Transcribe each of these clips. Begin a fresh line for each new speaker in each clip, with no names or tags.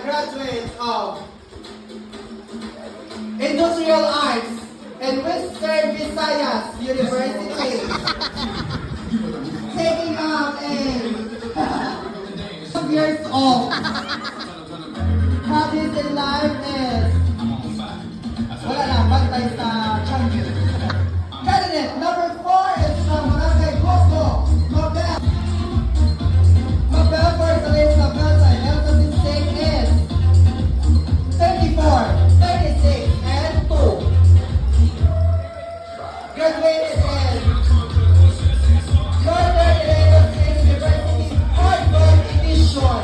graduate of Industrial Arts and Western Visayas University. Taking up a 12 years old. Hobbies in life is wala na, bantay sa champion. Candidate number 4 is from Barangay Coco, Mabel. Mabel for the list of Beltay. Health statistics is 34, 36, and 2. Graduated in Northern Illinois State University, Harvard Edition.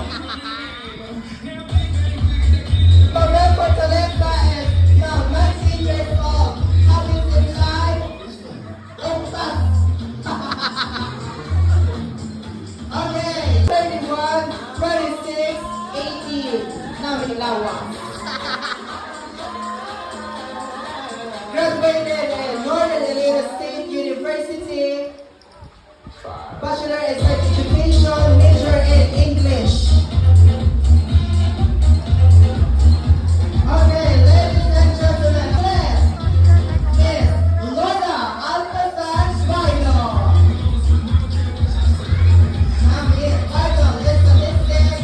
Mabel Fortaleza is now 19 years old. Hobbies in life, Umsas. Okay, 31, 26, 18. Now Ilawa. Graduated in Northern Illinois State University. Bachelor in Sex Education, major in English. Okay, ladies and gentlemen, this is Lorna Alcazar Bayo. Title is Statistics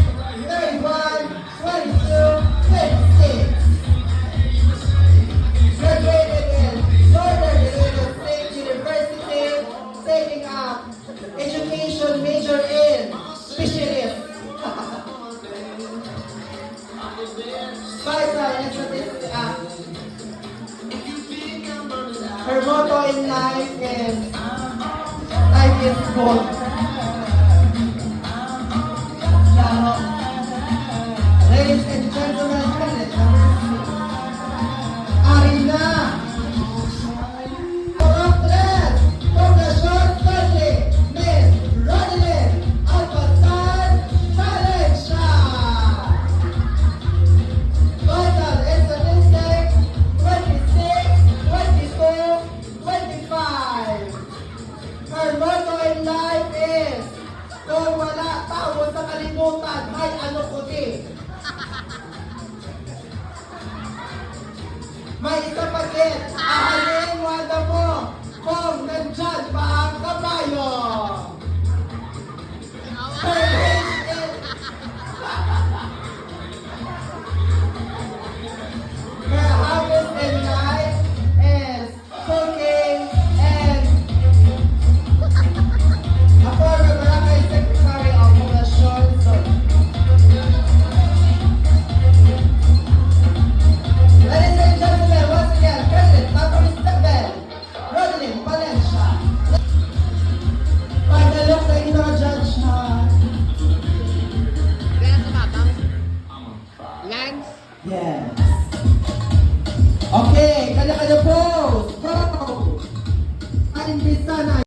31, 22, 26. Graduated in Northern Illinois State University, taking up education major in fisheries. Vital and statistics. Her motto in life is life is gold. Ladies and gentlemen,